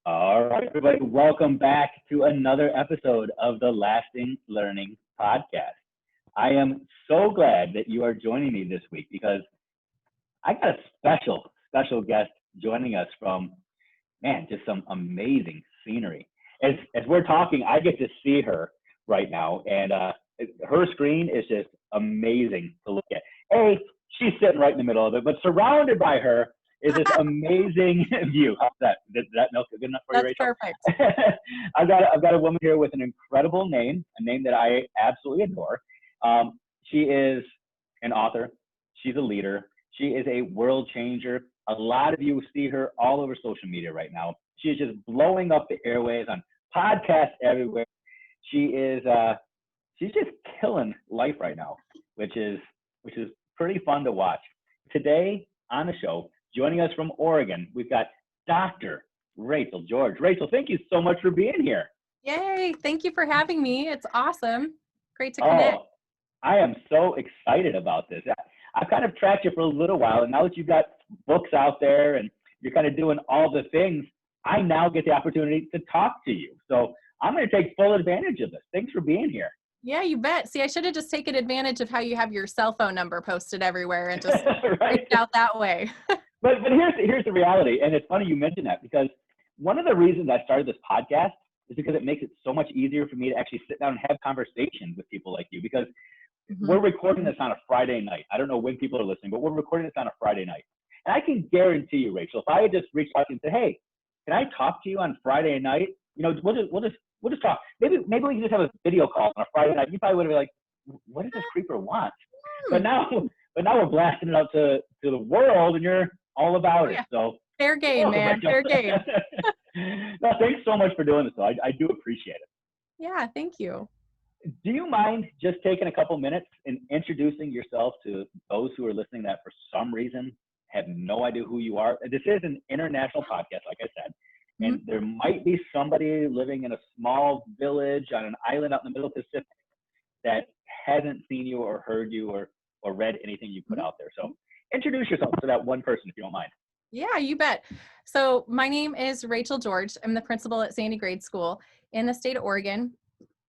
All right, everybody, welcome back to another episode of the Lasting Learning Podcast. I am so glad that you are joining me this week because I got a special guest joining us from, just some amazing scenery. As we're talking, I get to see her right now, and her screen is just amazing to look at. She's sitting right in the middle of it, but surrounded by her is this amazing view. How's that? Is that good enough for you, Rachel? Perfect. I've got a woman here with an incredible name, a name that I absolutely adore. She is an author. She's a leader. She is a world changer. A lot of you see her all over social media right now. She is just blowing up the airwaves on podcasts everywhere. She's just killing life right now, which is pretty fun to watch. Today on the show, joining us from Oregon, we've got Dr. Rachael George. Rachel, thank you so much for being here. Yay. Thank you for having me. It's awesome. Great to connect. I am so excited about this. I've kind of tracked you for a little while, and now that you've got books out there and you're kind of doing all the things, I now get the opportunity to talk to you. So I'm going to take full advantage of this. Thanks for being here. Yeah, you bet. See, I should have just taken advantage of how you have your cell phone number posted everywhere and just reached out that way. But here's the reality, and it's funny you mentioned that because one of the reasons I started this podcast is because it makes it so much easier for me to actually sit down and have conversations with people like you because we're recording this on a Friday night. I don't know when people are listening, but we're recording this on a Friday night. And I can guarantee you, Rachel, if I had just reached out and said, hey, can I talk to you on Friday night? We'll just talk. Maybe we can just have a video call on a Friday night. You probably would have been like, what does this creeper want? But now we're blasting it out to the world, and you're all about it. So fair game, man. Fair game. No, thanks so much for doing this, though. I do appreciate it. Yeah, thank you. Do you mind just taking a couple minutes and introducing yourself to those who are listening that for some reason have no idea who you are? This is an international podcast, like I said, and there might be somebody living in a small village on an island out in the middle of the Pacific that hasn't seen you or heard you or read anything you put out there. So introduce yourself to that one person, if you don't mind. Yeah, you bet. So my name is Rachael George. I'm the principal at Sandy Grade School in the state of Oregon.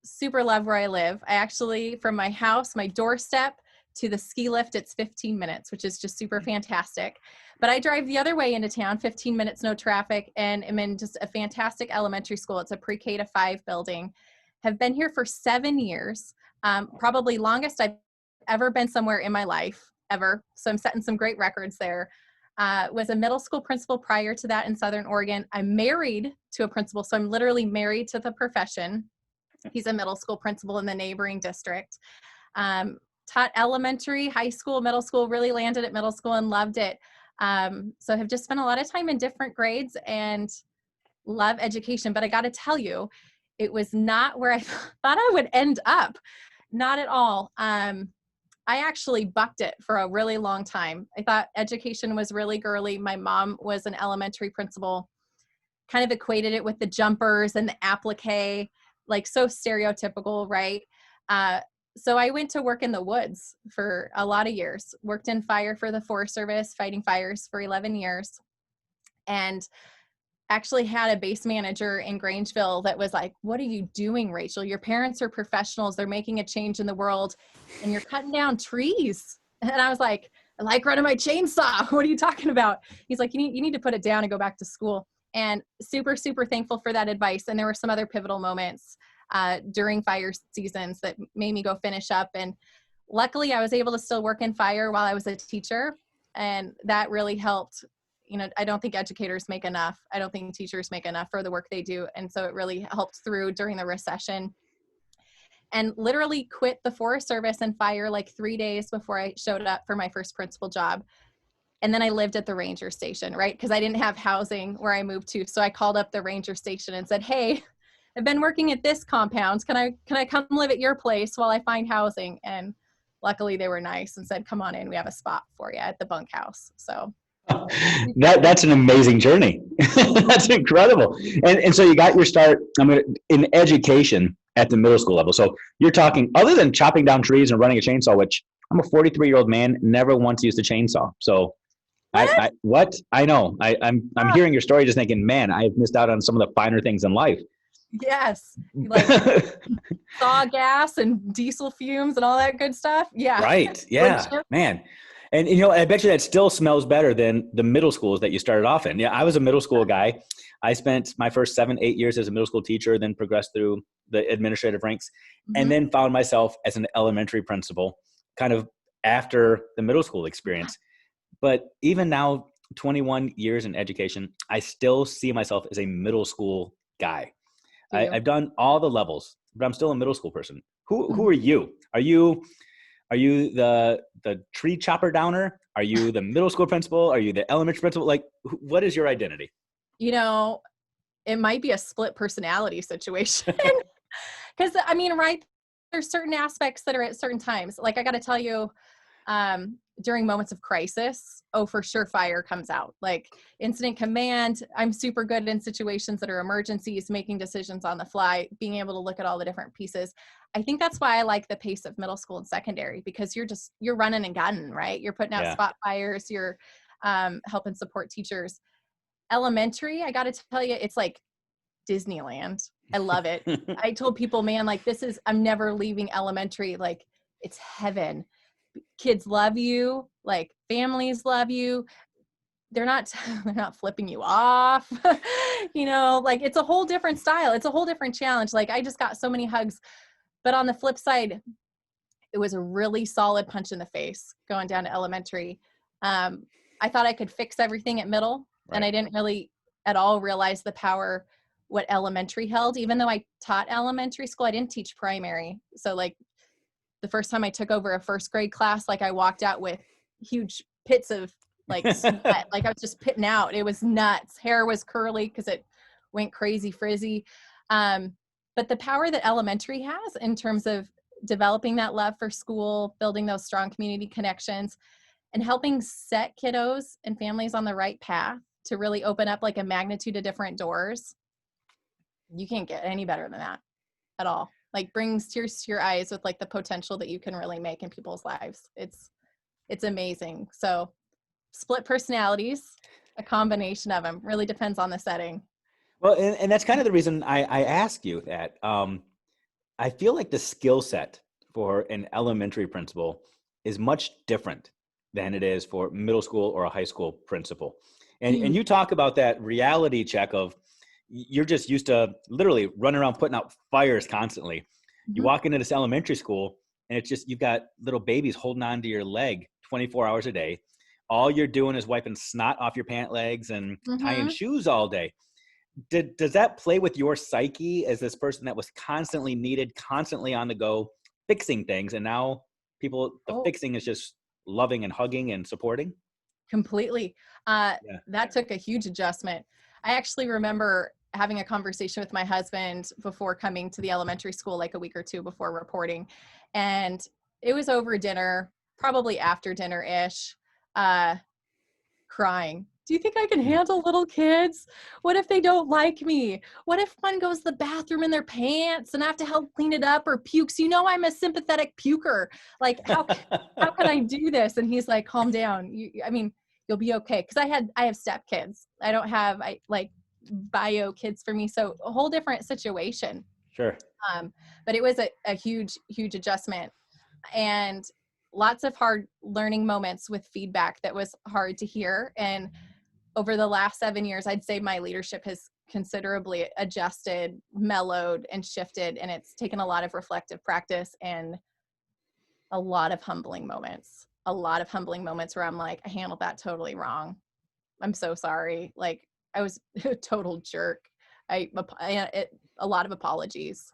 Super love where I live. I actually, from my house, my doorstep to the ski lift, it's 15 minutes, which is just super fantastic. But I drive the other way into town, 15 minutes, no traffic, and I'm in just a fantastic elementary school. It's a pre-K to 5 building. Have been here for 7 years, probably longest I've ever been somewhere in my life, ever. So I'm setting some great records there. Was a middle school principal prior to that in Southern Oregon. I'm married to a principal, so I'm literally married to the profession. He's a middle school principal in the neighboring district. Taught elementary, high school, middle school, really landed at middle school and loved it. So have just spent a lot of time in different grades and love education. But I got to tell you, it was not where I thought I would end up. Not at all. I actually bucked it for a really long time. I thought education was really girly. My mom was an elementary principal, kind of equated it with the jumpers and the applique, like so stereotypical, right? So I went to work in the woods for a lot of years, worked in fire for the Forest Service, fighting fires for 11 years, and actually had a base manager in Grangeville that was like, what are you doing, Rachel? Your parents are professionals. They're making a change in the world and you're cutting down trees. And I was like, I like running my chainsaw. What are you talking about? He's like, you need to put it down and go back to school. And super, super thankful for that advice. And there were some other pivotal moments during fire seasons that made me go finish up. And luckily I was able to still work in fire while I was a teacher. And that really helped. I don't think educators make enough. I don't think teachers make enough for the work they do. And so it really helped through during the recession. And literally quit the Forest Service and fire like 3 days before I showed up for my first principal job. And then I lived at the ranger station, right? Because I didn't have housing where I moved to. So I called up the ranger station and said, hey, I've been working at this compound. Can I come live at your place while I find housing? And luckily they were nice and said, come on in, we have a spot for you at the bunkhouse. So that's an amazing journey. That's incredible. And so you got your start in education at the middle school level. So you're talking, other than chopping down trees and running a chainsaw, which I'm a 43-year-old man, never once used a chainsaw. So What? I know. I'm hearing your story just thinking, man, I've missed out on some of the finer things in life. Yes. Like saw gas and diesel fumes and all that good stuff. Yeah. Right. Wood Yeah, chip. man. And, I bet you that still smells better than the middle schools that you started off in. Yeah, I was a middle school guy. I spent my first 7-8 years as a middle school teacher, then progressed through the administrative ranks, and then found myself as an elementary principal kind of after the middle school experience. But even now, 21 years in education, I still see myself as a middle school guy. I've done all the levels, but I'm still a middle school person. Who are you? Are you the tree chopper downer? Are you the middle school principal? Are you the elementary principal? Like, what is your identity? It might be a split personality situation. Because I mean, right, there's certain aspects that are at certain times. Like I got to tell you, during moments of crisis, for sure, fire comes out. Like incident command, I'm super good in situations that are emergencies, making decisions on the fly, being able to look at all the different pieces. I think that's why I like the pace of middle school and secondary, because you're running and gunning, right? You're putting out spot fires, you're helping support teachers. Elementary, I got to tell you, it's like Disneyland. I love it. I told people, man, like I'm never leaving elementary. Like it's heaven. Kids love you, like families love you. They're not flipping you off. Like it's a whole different style. It's a whole different challenge. Like I just got so many hugs, but on the flip side, it was a really solid punch in the face going down to elementary. I thought I could fix everything at middle, and I didn't really at all realize the power what elementary held. Even though I taught elementary school, I didn't teach primary. So like the first time I took over a first grade class, like I walked out with huge pits of like sweat. Like I was just pitting out. It was nuts. Hair was curly because it went crazy frizzy. But the power that elementary has in terms of developing that love for school, building those strong community connections, and helping set kiddos and families on the right path to really open up like a magnitude of different doors. You can't get any better than that at all. Like brings tears to your eyes with like the potential that you can really make in people's lives. It's amazing. So split personalities, a combination of them, really depends on the setting. Well, and that's kind of the reason I ask you that. I feel like the skill set for an elementary principal is much different than it is for middle school or a high school principal. And you talk about that reality check of you're just used to literally running around putting out fires constantly. You walk into this elementary school and it's just, you've got little babies holding on to your leg 24 hours a day. All you're doing is wiping snot off your pant legs and tying shoes all day. Does that play with your psyche as this person that was constantly needed, constantly on the go, fixing things, and now the fixing is just loving and hugging and supporting? Completely. That took a huge adjustment. I actually remember having a conversation with my husband before coming to the elementary school, like a week or two before reporting. And it was over dinner, probably after dinner-ish, crying. Do you think I can handle little kids? What if they don't like me? What if one goes to the bathroom in their pants and I have to help clean it up, or pukes? I'm a sympathetic puker. Like, how can I do this? And he's like, calm down. You'll be okay. Cause I have step kids. I don't have bio kids for me. So a whole different situation. Sure. But it was a huge, huge adjustment, and lots of hard learning moments with feedback that was hard to hear. And over the last 7 years, I'd say my leadership has considerably adjusted, mellowed, and shifted. And it's taken a lot of reflective practice and a lot of humbling moments where I'm like, I handled that totally wrong. I'm so sorry. Like I was a total jerk. A lot of apologies.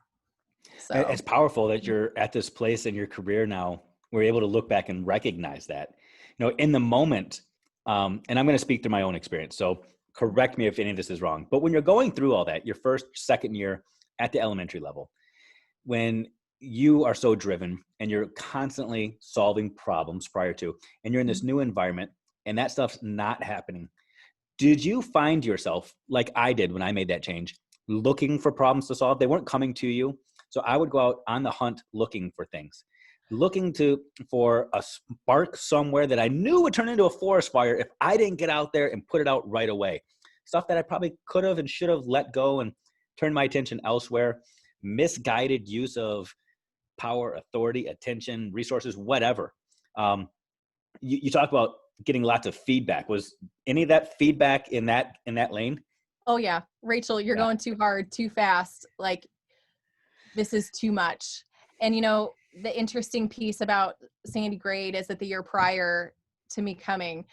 So it's powerful that you're at this place in your career now. We're able to look back and recognize that, in the moment. And I'm going to speak through my own experience. So correct me if any of this is wrong, but when you're going through all that, your first, second year at the elementary level, when you are so driven and you're constantly solving problems prior to, and you're in this new environment and that stuff's not happening. Did you find yourself, like I did when I made that change, looking for problems to solve? They weren't coming to you. So I would go out on the hunt looking for things. looking for a spark somewhere that I knew would turn into a forest fire if I didn't get out there and put it out right away. Stuff that I probably could have and should have let go and turned my attention elsewhere. Misguided use of power, authority, attention, resources, whatever. You talk about getting lots of feedback. Was any of that feedback in that lane? Oh yeah, Rachel, you're going too hard, too fast. Like, this is too much. And the interesting piece about Sandy Grade is that the year prior to me coming,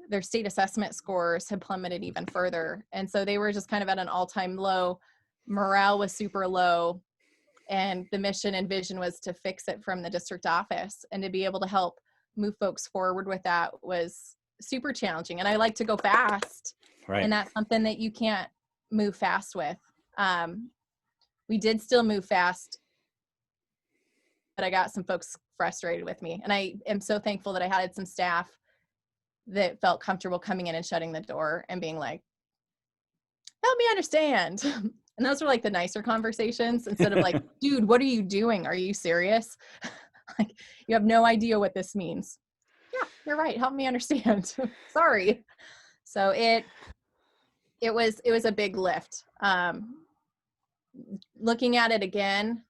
their state assessment scores had plummeted even further. And so they were just kind of at an all-time low. Morale was super low. And the mission and vision was to fix it from the district office. And to be able to help move folks forward with that was super challenging. And I like to go fast. Right. And that's something that you can't move fast with. We did still move fast, but I got some folks frustrated with me. And I am so thankful that I had some staff that felt comfortable coming in and shutting the door and being like, help me understand. And those were like the nicer conversations instead of like, dude, what are you doing? Are you serious? Like, you have no idea what this means. Yeah, you're right. Help me understand. Sorry. So it was a big lift. Looking at it again,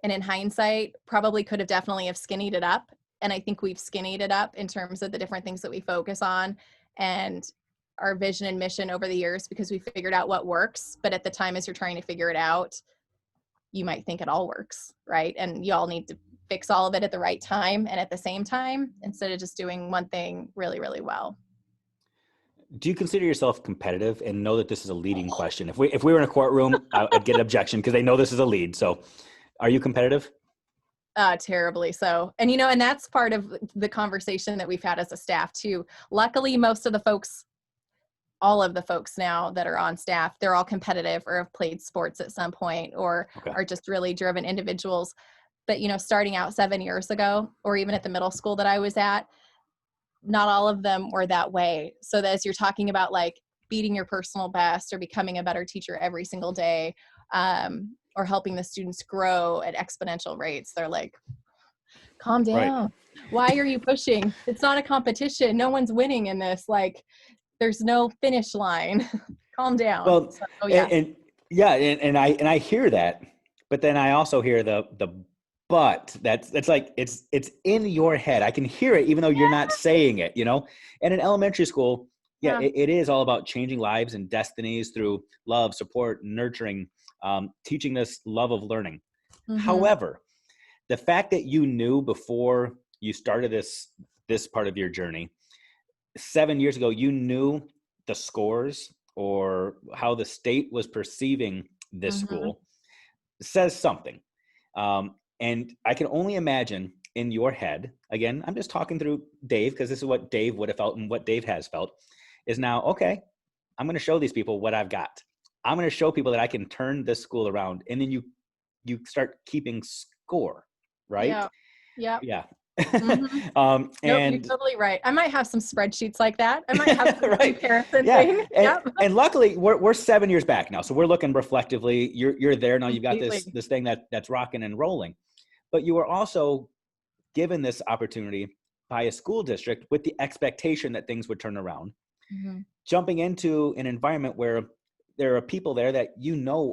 and in hindsight, probably could have definitely have skinnied it up. And I think we've skinnied it up in terms of the different things that we focus on and our vision and mission over the years, because we figured out what works. But at the time, as you're trying to figure it out, you might think it all works, right? And you all need to fix all of it at the right time and at the same time, instead of just doing one thing really, really well. Do you consider yourself competitive? And know that this is a leading question. If we were in a courtroom, I'd get an objection because they know this is a lead. So are you competitive? Terribly so. And, and that's part of the conversation that we've had as a staff too. Luckily, all of the folks now that are on staff, they're all competitive or have played sports at some point or are just really driven individuals. But, starting out 7 years ago, or even at the middle school that I was at, not all of them were that way. So that as you're talking about like beating your personal best or becoming a better teacher every single day, or helping the students grow at exponential rates, they're like, calm down. Right. Why are you pushing? It's not a competition. No one's winning in this. Like, there's no finish line. Calm down. Well, so, and I hear that, but then I also hear the but that's like, it's in your head. I can hear it, even though you're not saying it, And in elementary school, it is all about changing lives and destinies through love, support, nurturing, teaching this love of learning. Mm-hmm. However, the fact that you knew before you started this part of your journey, 7 years ago, you knew the scores or how the state was perceiving this school, says something. And I can only imagine in your head, again, I'm just talking through Dave, because this is what Dave would have felt and what Dave has felt, is now, okay, I'm going to show these people what I've got. I'm going to show people that I can turn this school around. And then you start keeping score, right? Yeah. Mm-hmm. And you're totally right. I might have some spreadsheets like that. I might have some right. comparison thing. And luckily we're 7 years back now. So we're looking reflectively. You're there now. You've got this thing that's rocking and rolling. But you were also given this opportunity by a school district with the expectation that things would turn around. Mm-hmm. Jumping into an environment where there are people there that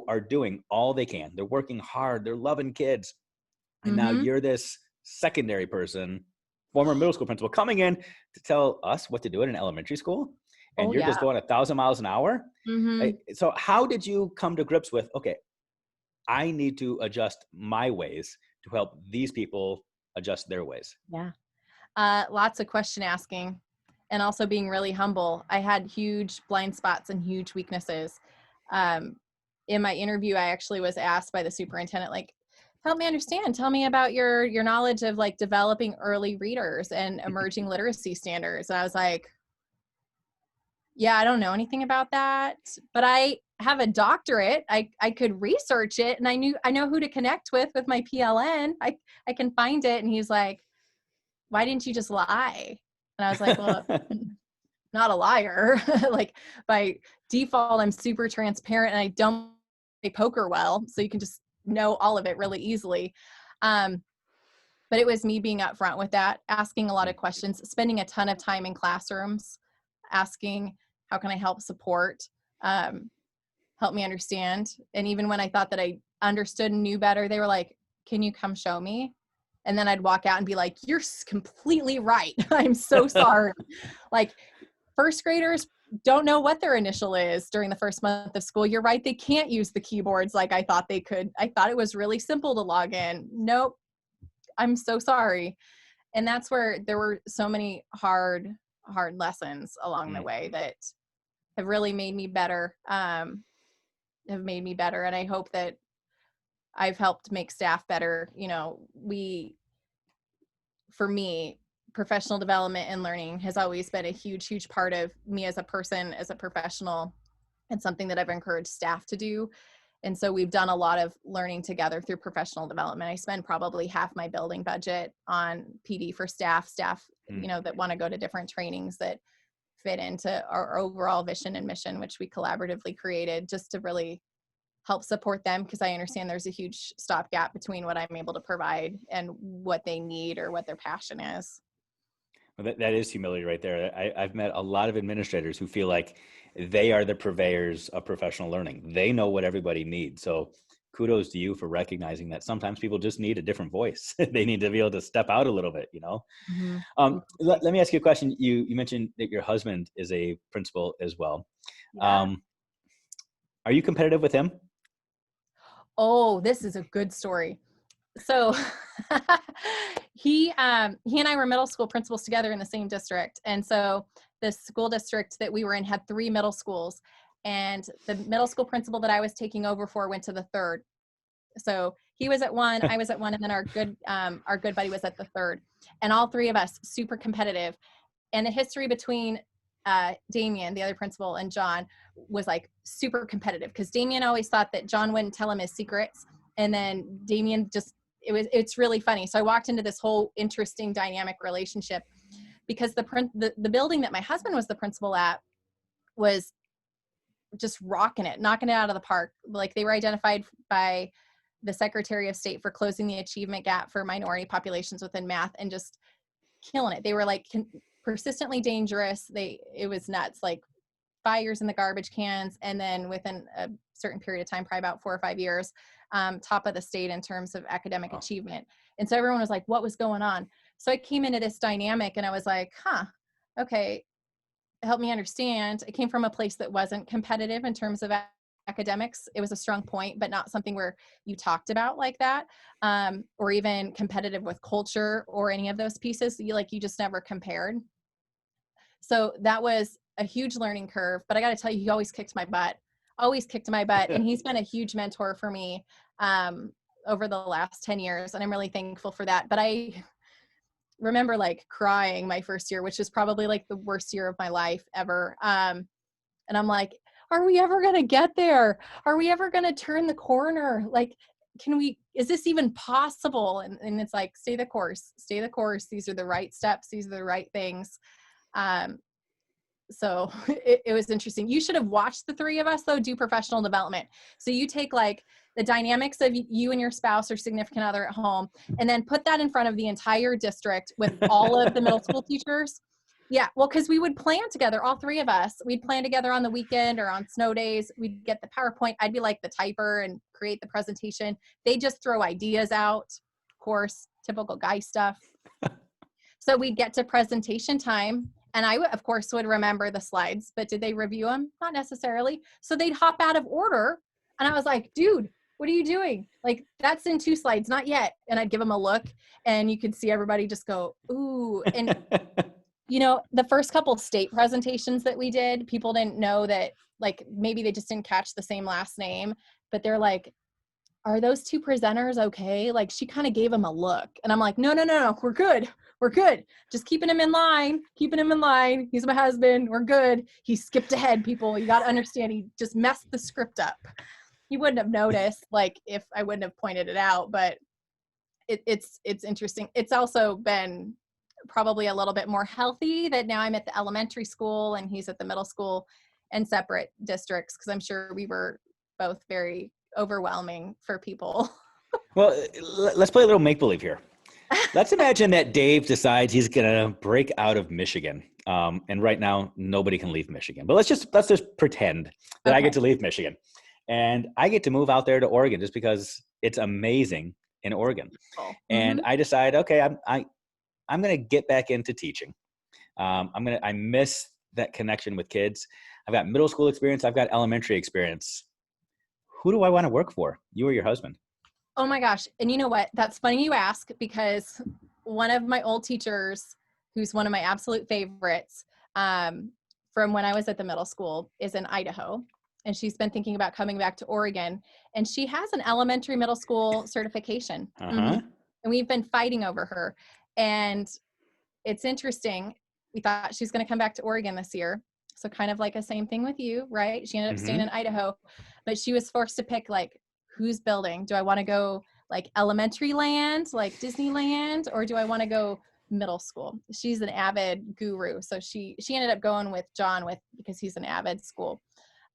are doing all they can. They're working hard. They're loving kids. And now you're this secondary person, former middle school principal, coming in to tell us what to do in an elementary school. And you're just going 1,000 miles an hour. Mm-hmm. So how did you come to grips with, okay, I need to adjust my ways to help these people adjust their ways? Yeah. Lots of question asking and also being really humble. I had huge blind spots and huge weaknesses. In my interview, I actually was asked by the superintendent, like, help me understand. Tell me about your knowledge of like developing early readers and emerging literacy standards. And I was like, yeah, I don't know anything about that, but I have a doctorate. I could research it, and I know who to connect with my PLN. I can find it. And he's like, why didn't you just lie? And I was like, well, not a liar. Like, by default, I'm super transparent and I don't play poker well. So you can just know all of it really easily. But it was me being upfront with that, asking a lot of questions, spending a ton of time in classrooms, asking, how can I help support, help me understand? And even when I thought that I understood and knew better, they were like, can you come show me? And then I'd walk out and be like, you're completely right. I'm so sorry. Like, first graders don't know what their initial is during the first month of school. You're right. They can't use the keyboards like I thought they could. I thought it was really simple to log in. Nope. I'm so sorry. And that's where there were so many hard lessons along the way that have really made me better, And I hope that I've helped make staff better. You know, for me, professional development and learning has always been a huge part of me as a person, as a professional, and something that I've encouraged staff to do. And so we've done a lot of learning together through professional development. I spend probably half my building budget on PD for staff, you know, that want to go to different trainings that fit into our overall vision and mission, which we collaboratively created just to really help support them, because I understand there's a huge stopgap between what I'm able to provide and what they need or what their passion is. Well, that is humility right there. I've met a lot of administrators who feel like they are the purveyors of professional learning. They know what everybody needs. So kudos to you for recognizing that sometimes people just need a different voice. They need to be able to step out a little bit, you know? Mm-hmm. Let me ask you a question. You mentioned that your husband is a principal as well. Yeah. Are you competitive with him? Oh, this is a good story. So he and I were middle school principals together in the same district. And so the school district that we were in had 3 middle schools, and the middle school principal that I was taking over for went to the 3rd. So he was at 1, I was at 1, and then our good buddy was at the 3rd. And all 3 of us super competitive. And the history between Damien, the other principal, and John was like super competitive, because Damien always thought that John wouldn't tell him his secrets. And then Damien it's really funny. So I walked into this whole interesting dynamic relationship, because the building that my husband was the principal at was just rocking it, knocking it out of the park. Like, they were identified by the Secretary of State for closing the achievement gap for minority populations within math, and just killing it. They were like persistently dangerous. It was nuts. Like, fires in the garbage cans, and then within a certain period of time, probably about 4 or 5 years, top of the state in terms of academic achievement. And so everyone was like, what was going on? So I came into this dynamic and I was like, okay, help me understand. I came from a place that wasn't competitive in terms of academics. It was a strong point, but not something where you talked about like that, or even competitive with culture or any of those pieces. You just never compared. So that was a huge learning curve, but I got to tell you, he always kicked my butt. And he's been a huge mentor for me over the last 10 years. And I'm really thankful for that. But I remember crying my first year, which is probably the worst year of my life ever. And I'm like, are we ever going to get there? Are we ever going to turn the corner? Is this even possible? And it's like, stay the course. These are the right steps. These are the right things. So it was interesting. You should have watched the 3 of us though do professional development. So you take the dynamics of you and your spouse or significant other at home, and then put that in front of the entire district with all of the middle school teachers. Yeah, well, because we would plan together, all 3 of us. We'd plan together on the weekend or on snow days. We'd get the PowerPoint. I'd be like the typer and create the presentation. They'd just throw ideas out, of course, typical guy stuff. So we'd get to presentation time, and I, of course, would remember the slides, but did they review them? Not necessarily. So they'd hop out of order, and I was like, dude, what are you doing? That's in 2 slides, not yet. And I'd give them a look, and you could see everybody just go, ooh. And the first couple state presentations that we did, people didn't know that, maybe they just didn't catch the same last name, but they're like, are those 2 presenters okay? She kind of gave them a look. And I'm like, no, we're good. Just keeping him in line. He's my husband. We're good. He skipped ahead, people. You got to understand, he just messed the script up. He wouldn't have noticed, if I wouldn't have pointed it out, but it's interesting. It's also been probably a little bit more healthy that now I'm at the elementary school and he's at the middle school and separate districts, because I'm sure we were both very overwhelming for people. Well, let's play a little make-believe here. Let's imagine that Dave decides he's going to break out of Michigan. And right now, nobody can leave Michigan. But let's just pretend that I get to leave Michigan. And I get to move out there to Oregon just because it's amazing in Oregon. Cool. And I decide, okay, I'm going to get back into teaching. I miss that connection with kids. I've got middle school experience. I've got elementary experience. Who do I want to work for? You or your husband? Oh my gosh. And you know what? That's funny you ask, because one of my old teachers, who's one of my absolute favorites, from when I was at the middle school, is in Idaho. And she's been thinking about coming back to Oregon. And she has an elementary middle school certification. And we've been fighting over her. And it's interesting. We thought she's going to come back to Oregon this year. So kind of like a same thing with you, right? She ended up staying in Idaho, but she was forced to pick, like, who's building? Do I want to go like elementary land, like Disneyland, or do I want to go middle school? She's an avid guru. So she ended up going with John because he's an avid school.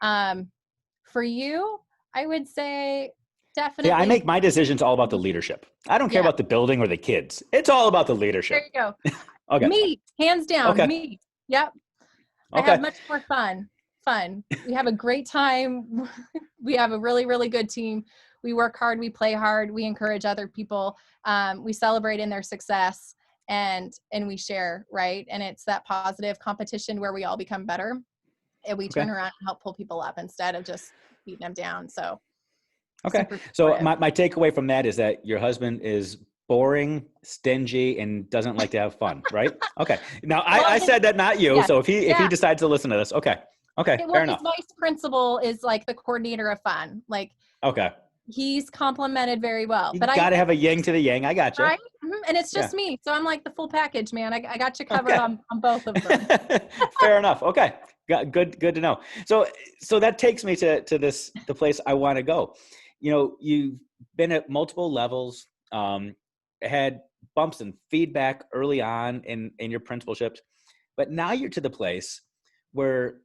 For you, I would say definitely. Yeah, I make my decisions all about the leadership. I don't care about the building or the kids. It's all about the leadership. There you go. Okay. Me, hands down, me. Yep. I have much more fun. We have a great time. We have a really, really good team. We work hard. We play hard. We encourage other people. We celebrate in their success, and we share, right? And it's that positive competition where we all become better, and we turn around and help pull people up instead of just beating them down. So, So my takeaway from that is that your husband is boring, stingy, and doesn't like to have fun, right? Okay. Now I said that, not you. So if he decides to listen to this, fair enough. His vice principal is like the coordinator of fun. Like, he's complimented very well. But I got to have a yin to the yang. I got you. Right? And it's just me. So I'm like the full package, man. I got you covered on both of them. Fair enough. Okay. Good to know. So that takes me to the place I want to go. You know, you've been at multiple levels, had bumps and feedback early on in your principalships, but now you're to the place where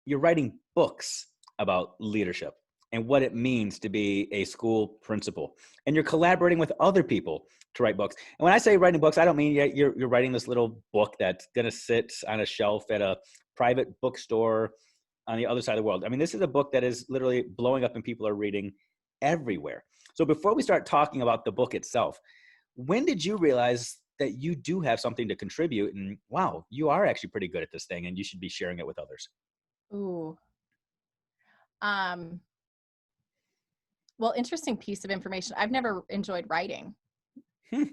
you're writing books about leadership and what it means to be a school principal. And you're collaborating with other people to write books. And when I say writing books, I don't mean you're writing this little book that's going to sit on a shelf at a private bookstore on the other side of the world. I mean, this is a book that is literally blowing up and people are reading everywhere. So before we start talking about the book itself, when did you realize that you do have something to contribute, and wow, you are actually pretty good at this thing and you should be sharing it with others? Ooh. Well, interesting piece of information. I've never enjoyed writing.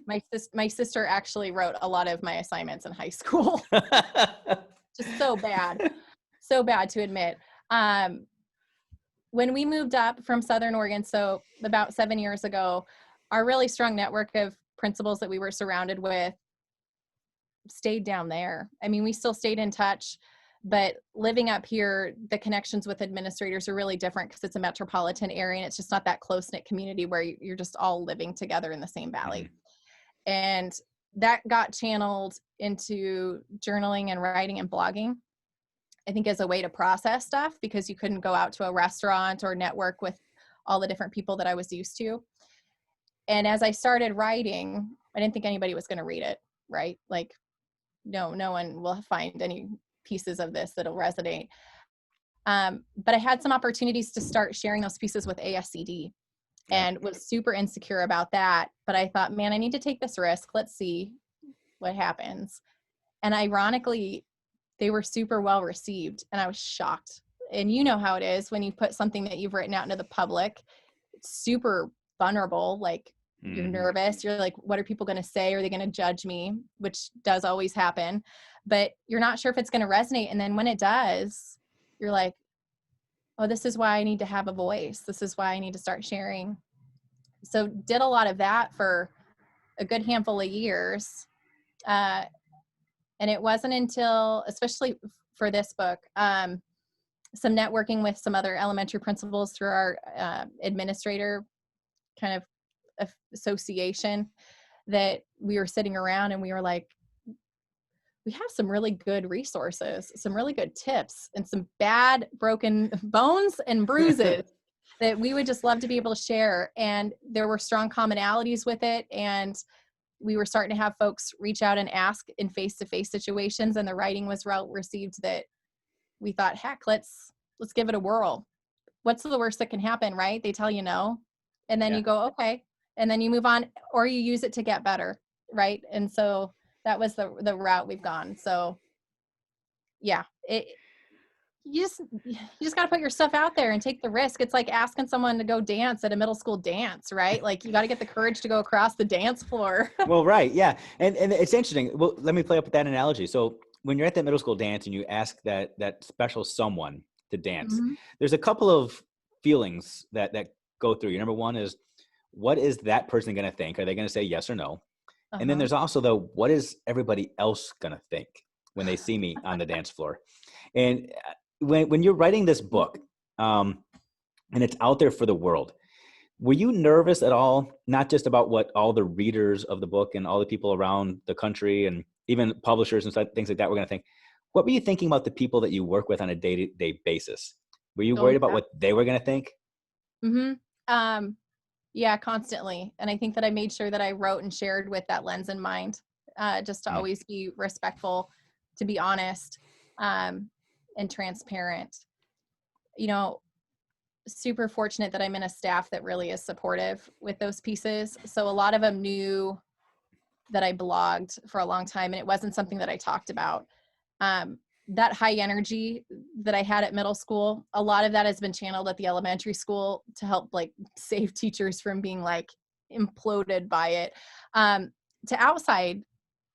My sister actually wrote a lot of my assignments in high school. Just so bad to admit. When we moved up from Southern Oregon, so about 7 years ago, our really strong network of principals that we were surrounded with stayed down there. I mean, we still stayed in touch, but living up here, the connections with administrators are really different because it's a metropolitan area and it's just not that close-knit community where you're just all living together in the same valley. And that got channeled into journaling and writing and blogging, I think, as a way to process stuff, because you couldn't go out to a restaurant or network with all the different people that I was used to. And as I started writing, I didn't think anybody was going to read it, right? Like, no one will find any pieces of this that'll resonate. But I had some opportunities to start sharing those pieces with ASCD and was super insecure about that. But I thought, man, I need to take this risk. Let's see what happens. And ironically, they were super well received, and I was shocked. And you know how it is when you put something that you've written out into the public, it's super vulnerable. Like, you're nervous. You're like, what are people going to say? Are they going to judge me? Which does always happen, but you're not sure if it's going to resonate. And then when it does, you're like, oh, this is why I need to have a voice. This is why I need to start sharing. So did a lot of that for a good handful of years. And it wasn't until, especially for this book, some networking with some other elementary principals through our administrator kind of association, that we were sitting around and we were like, we have some really good resources, some really good tips, and some bad broken bones and bruises that we would just love to be able to share. And there were strong commonalities with it. And we were starting to have folks reach out and ask in face-to-face situations, and the writing was well received that we thought, heck, let's give it a whirl. What's the worst that can happen, right? They tell you no, and then you go, okay, and then you move on, or you use it to get better, right? And so that was the route we've gone. So yeah, you just got to put your stuff out there and take the risk. It's like asking someone to go dance at a middle school dance, right? Like you got to get the courage to go across the dance floor. Well, right. Yeah. And it's interesting. Well, let me play up with that analogy. So when you're at that middle school dance and you ask that special someone to dance, there's a couple of feelings that go through you. Number one is, what is that person going to think? Are they going to say yes or no? And then there's also what is everybody else going to think when they see me on the dance floor? And when you're writing this book, and it's out there for the world, were you nervous at all, not just about what all the readers of the book and all the people around the country and even publishers and things like that were going to think? What were you thinking about the people that you work with on a day-to-day basis? Were you worried about what they were going to think? Yeah, constantly. And I think that I made sure that I wrote and shared with that lens in mind, just to always be respectful, to be honest, and transparent. Super fortunate that I'm in a staff that really is supportive with those pieces. So a lot of them knew that I blogged for a long time, and it wasn't something that I talked about. That high energy that I had at middle school, a lot of that has been channeled at the elementary school to help like save teachers from being like imploded by it, to outside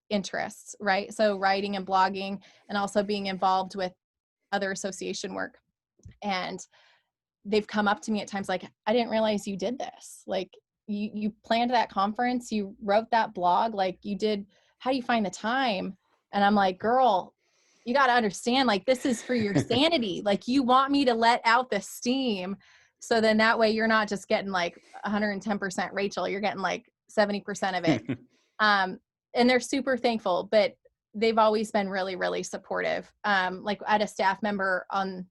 interests, right? So writing and blogging, and also being involved with other association work. And they've come up to me at times like, I didn't realize you did this. Like you planned that conference, you wrote that blog, like you did, how do you find the time? And I'm like, girl, you got to understand, like, this is for your sanity. Like you want me to let out the steam. So then that way you're not just getting like 110% Rachel, you're getting like 70% of it. And they're super thankful, but they've always been really, really supportive. Like I had a staff member on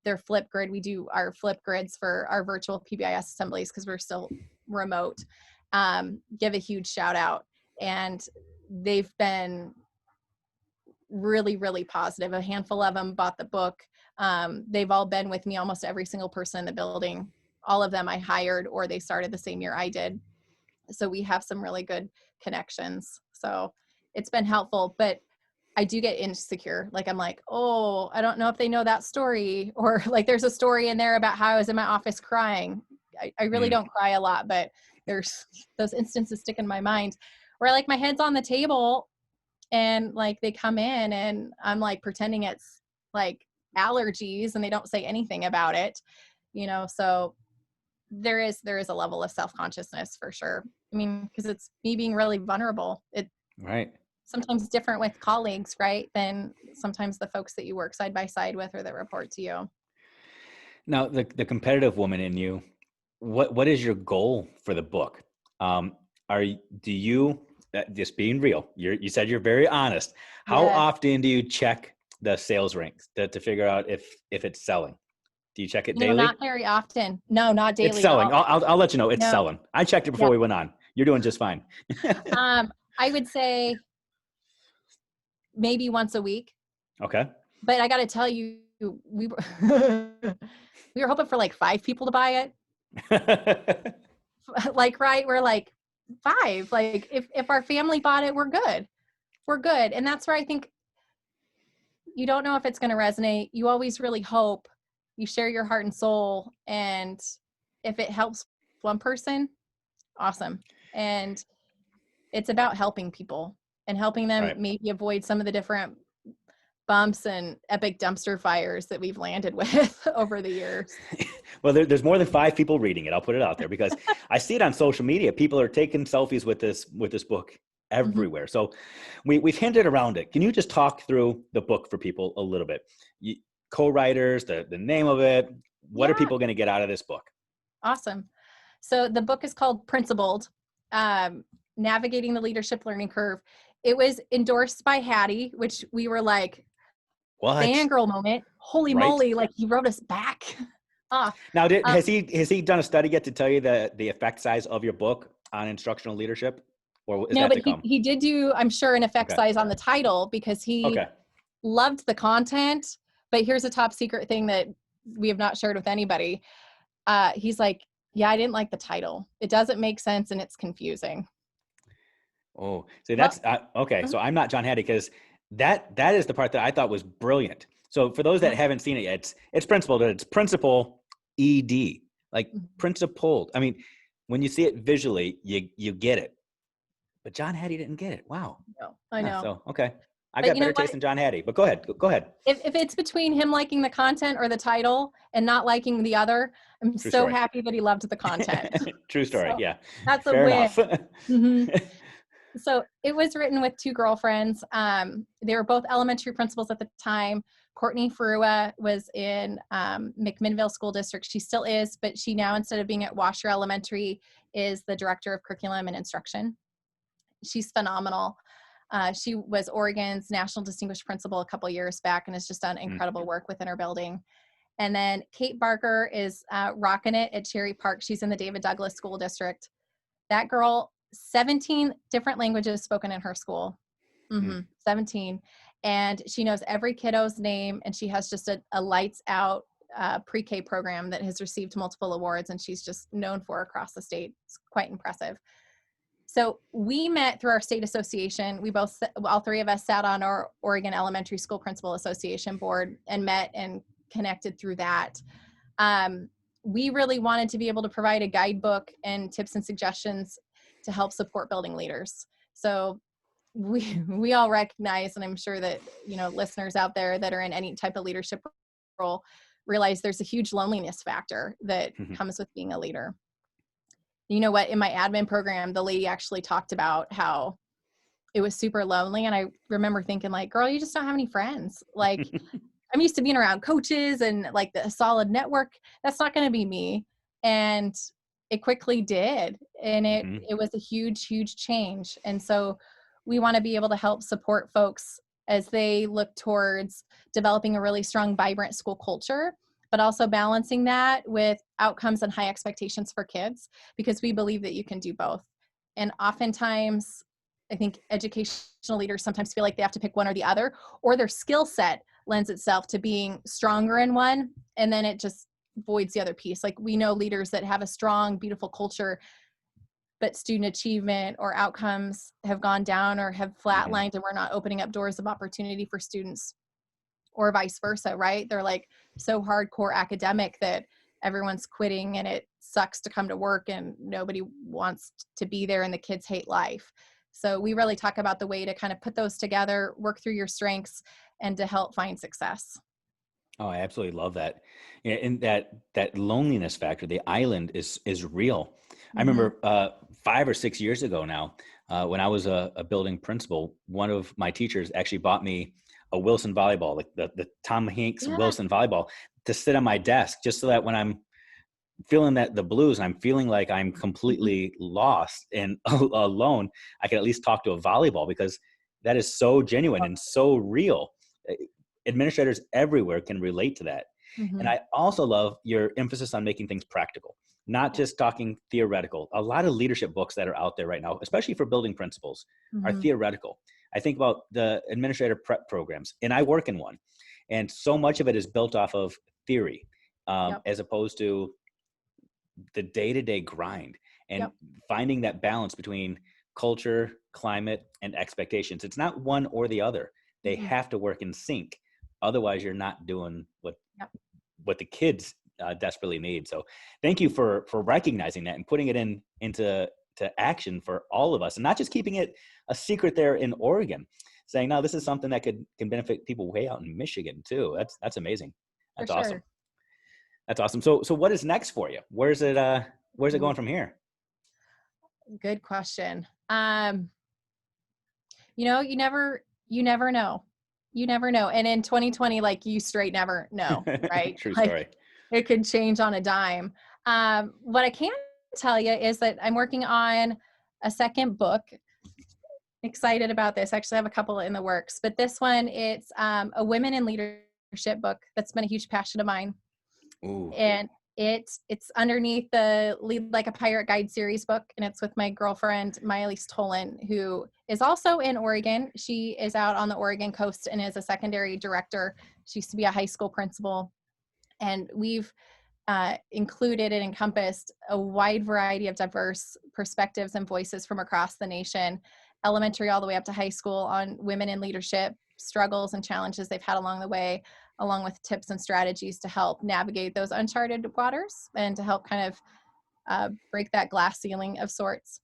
their flip grid. We do our flip grids for our virtual PBIS assemblies because we're still remote. Give a huge shout out. And they've been really, really positive. A handful of them bought the book. They've all been with me, almost every single person in the building. All of them I hired, or they started the same year I did. So we have some really good connections. So it's been helpful, but I do get insecure. Like I'm like, oh, I don't know if they know that story. Or like there's a story in there about how I was in my office crying. I really don't cry a lot, but there's those instances stick in my mind where like my head's on the table and like they come in and I'm like pretending it's like allergies and they don't say anything about it, so there is a level of self-consciousness for sure. I mean, because it's me being really vulnerable. Right. Sometimes different with colleagues, right, than sometimes the folks that you work side by side with or that report to you. Now, the competitive woman in you, what is your goal for the book? Do you, just being real, you said you're very honest. How often do you check the sales ranks to figure out if it's selling? Do you check it daily? Not very often. No, not daily. It's selling. I'll let you know. It's selling. I checked it before we went on. You're doing just fine. I would say maybe once a week. Okay. But I got to tell you, we were hoping for like 5 people to buy it. Like, right. We're like 5, like if our family bought it, we're good. And that's where I think you don't know if it's going to resonate. You always really hope. You share your heart and soul. And if it helps one person, awesome. And it's about helping people and helping them maybe avoid some of the different bumps and epic dumpster fires that we've landed with over the years. Well, there's more than 5 people reading it. I'll put it out there because I see it on social media. People are taking selfies with this book everywhere. So we've hinted around it. Can you just talk through the book for people a little bit? Co-writers, the name of it. What are people going to get out of this book? Awesome. So the book is called PrincipalED, Navigating the Leadership Learning Curve. It was endorsed by Hattie, which we were like, what? Fangirl moment. Holy moly, like he wrote us back. Now, has he done a study yet to tell you the effect size of your book on instructional leadership? or is No, that but to come? he did do, I'm sure, an effect Okay. size on the title because he Okay. loved the content. But here's a top secret thing that we have not shared with anybody. He's like, yeah, I didn't like the title. It doesn't make sense and it's confusing. Oh, see, Well, that's okay. So I'm not John Hattie because that is the part that I thought was brilliant. So for those that haven't seen it yet, it's principled. It's principal ED, like principled. I mean, when you see it visually, you get it. But John Hattie didn't get it. Wow. no, I Yeah, know. so okay, I But got you know better what? taste than John Hattie. But go ahead. Go ahead. If it's between him liking the content or the title and not liking the other, I'm True so story. happy that he loved the content. True story. So Yeah. that's a Fair win. enough. hmm So it was written with two girlfriends. They were both elementary principals at the time. Courtney Ferua was in McMinnville School District. She still is, but she now, instead of being at Washer Elementary, is the director of curriculum and instruction. She's phenomenal. She was Oregon's National Distinguished Principal a couple years back and has just done incredible work within her building. And then Kate Barker is rocking it at Cherry Park. She's in the David Douglas School District. That girl, 17 different languages spoken in her school. 17. And she knows every kiddo's name, and she has just a lights out pre-K program that has received multiple awards, and she's just known for across the state. It's quite impressive. So we met through our state association. We both, all three of us, sat on our Oregon Elementary School Principal Association board and met and connected through that. We really wanted to be able to provide a guidebook and tips and suggestions to help support building leaders. So we all recognize, and I'm sure that, you know, listeners out there that are in any type of leadership role realize there's a huge loneliness factor that comes with being a leader. You know what, in my admin program, the lady actually talked about how it was super lonely. And I remember thinking, like, girl, you just don't have any friends. Like, I'm used to being around coaches and like the solid network. That's not going to be me. And it quickly did. And it was a huge, huge change. And so we want to be able to help support folks as they look towards developing a really strong, vibrant school culture, but also balancing that with outcomes and high expectations for kids, because we believe that you can do both. And oftentimes, I think educational leaders sometimes feel like they have to pick one or the other, or their skill set lends itself to being stronger in one, and then it just voids the other piece. Like, we know leaders that have a strong, beautiful culture, but student achievement or outcomes have gone down or have flatlined, and we're not opening up doors of opportunity for students, or vice versa, right? They're like so hardcore academic that everyone's quitting, and it sucks to come to work and nobody wants to be there, and the kids hate life. So we really talk about the way to kind of put those together, work through your strengths, and to help find success. Oh, I absolutely love that. Yeah, and that loneliness factor, the island is real. I remember 5 or 6 years ago now, when I was a building principal, one of my teachers actually bought me a Wilson volleyball, like the Tom Hanks Wilson volleyball, to sit on my desk, just so that when I'm feeling the blues and I'm feeling like I'm completely lost and alone, I can at least talk to a volleyball, because that is so genuine and so real. Administrators everywhere can relate to that. And I also love your emphasis on making things practical, not just talking theoretical. A lot of leadership books that are out there right now, especially for building principals, are theoretical. I think about the administrator prep programs, and I work in one, and so much of it is built off of theory, as opposed to the day-to-day grind and finding that balance between culture, climate, and expectations. It's not one or the other. They have to work in sync. Otherwise, you're not doing what the kids desperately need. So thank you for recognizing that and putting it into action for all of us, and not just keeping it a secret there in Oregon, saying, no, this is something that can benefit people way out in Michigan too. That's amazing. That's awesome. That's awesome. So what is next for you? Where's it going from here? Good question. You know, you never know. You never know. And in 2020, like, you straight never know, right? True Like, story. it could change on a dime. What I can tell you is that I'm working on a second book. Excited about this. Actually, I have a couple in the works, but this one, it's a women in leadership book that's been a huge passion of mine. Ooh. And It's underneath the Lead Like a Pirate Guide series book, and it's with my girlfriend, Maya-Lise Tolan, who is also in Oregon. She is out on the Oregon coast and is a secondary director. She used to be a high school principal. And we've included and encompassed a wide variety of diverse perspectives and voices from across the nation, elementary all the way up to high school, on women in leadership, struggles and challenges they've had along the way, along with tips and strategies to help navigate those uncharted waters and to help kind of break that glass ceiling of sorts.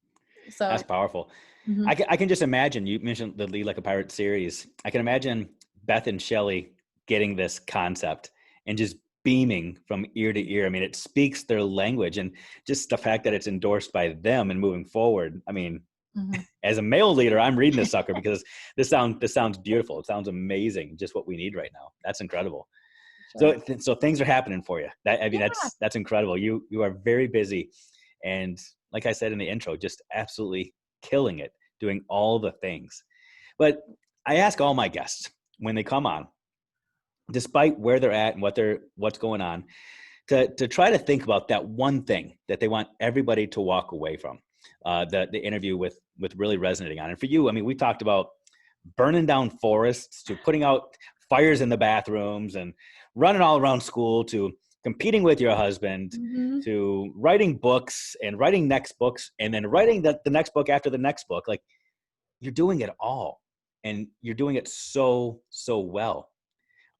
So That's powerful. mm-hmm. I can just imagine, you mentioned the Lead Like a Pirate series. I can imagine Beth and Shelley getting this concept and just beaming from ear to ear. I mean, it speaks their language, and just the fact that it's endorsed by them and moving forward. I mean, Mm-hmm. as a male leader, I'm reading this sucker because this sounds beautiful. It sounds amazing. Just what we need right now. That's incredible. Sure. So things are happening for you. I mean, Yeah. that's incredible. You are very busy, and like I said in the intro, just absolutely killing it, doing all the things. But I ask all my guests when they come on, despite where they're at and what's going on, to try to think about that one thing that they want everybody to walk away from. The interview with really resonating on. And for you, I mean, we talked about burning down forests, to putting out fires in the bathrooms, and running all around school, to competing with your husband, Mm-hmm. to writing books and writing next books, and then writing the next book after the next book. Like, you're doing it all, and you're doing it so well.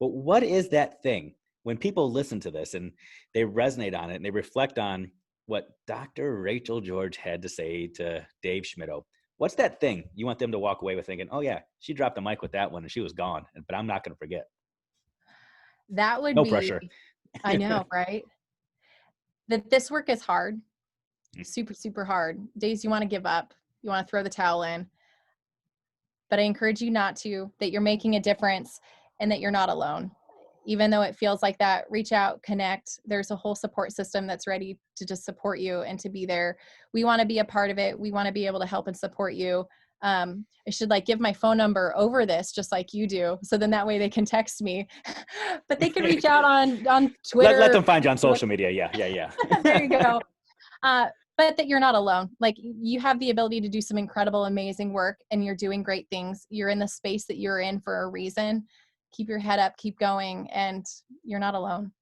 But what is that thing when people listen to this and they resonate on it and they reflect on what Dr. Rachael George had to say to Dave Schmittou? What's that thing you want them to walk away with thinking, oh yeah, she dropped the mic with that one and she was gone, but I'm not going to forget? That would No be, pressure. I know, right? That this work is hard, Mm. super, super hard. Days you want to give up, you want to throw the towel in. But I encourage you not to, that you're making a difference and that you're not alone. Even though it feels like that, reach out, connect. There's a whole support system that's ready to just support you and to be there. We want to be a part of it. We want to be able to help and support you. I should give my phone number over this, just like you do. So then that way they can text me, but they can reach out on Twitter. Let them find you on social media. Yeah. There you go. But that you're not alone. You have the ability to do some incredible, amazing work, and you're doing great things. You're in the space that you're in for a reason. Keep your head up, keep going, and you're not alone.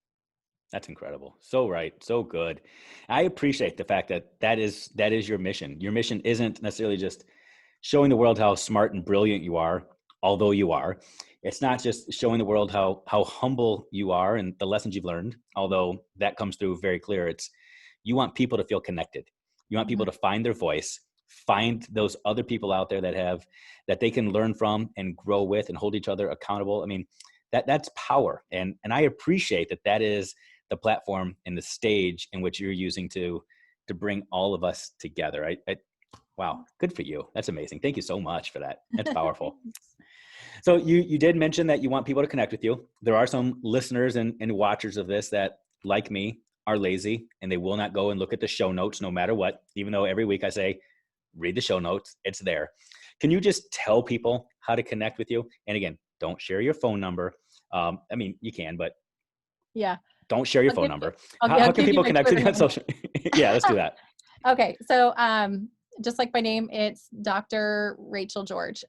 That's incredible. So right. So good. I appreciate the fact that is your mission. Your mission isn't necessarily just showing the world how smart and brilliant you are, although you are. It's not just showing the world how humble you are and the lessons you've learned, although that comes through very clear. It's, you want people to feel connected. You want people to find their voice, find those other people out there that they can learn from and grow with and hold each other accountable. I mean, that's power. And I appreciate that is the platform and the stage in which you're using to bring all of us together. Wow, good for you. That's amazing. Thank you so much for that. That's powerful. So you did mention that you want people to connect with you. There are some listeners and watchers of this that, like me, are lazy and they will not go and look at the show notes no matter what, even though every week I say, read the show notes, it's there. Can you just tell people how to connect with you? And again, don't share your phone number. I mean, you can, but yeah, don't share your phone number. I'll How can give you people my connect with you Twitter on social? Yeah, let's do that. Okay. So just like my name, it's Dr. Rachael George.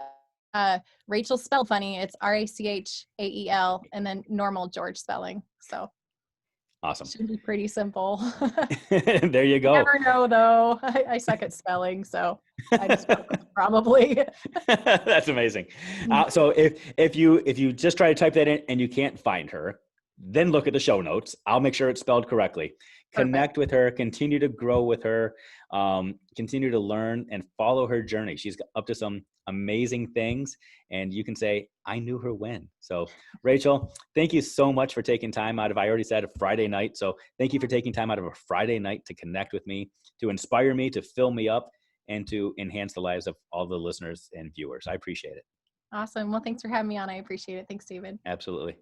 Rachel spelled funny. It's Rachael and then normal George spelling. So Awesome. should be pretty simple. There you go. Never know though. I suck at spelling, so I just probably. That's amazing. So if you just try to type that in and you can't find her, then look at the show notes. I'll make sure it's spelled correctly. Connect with her, continue to grow with her, continue to learn and follow her journey. She's up to some amazing things, and you can say, I knew her when. So Rachael, thank you so much for taking time out of, I already said, a Friday night. So thank you for taking time out of a Friday night to connect with me, to inspire me, to fill me up, and to enhance the lives of all the listeners and viewers. I appreciate it. Awesome. Well, thanks for having me on. I appreciate it. Thanks, David. Absolutely.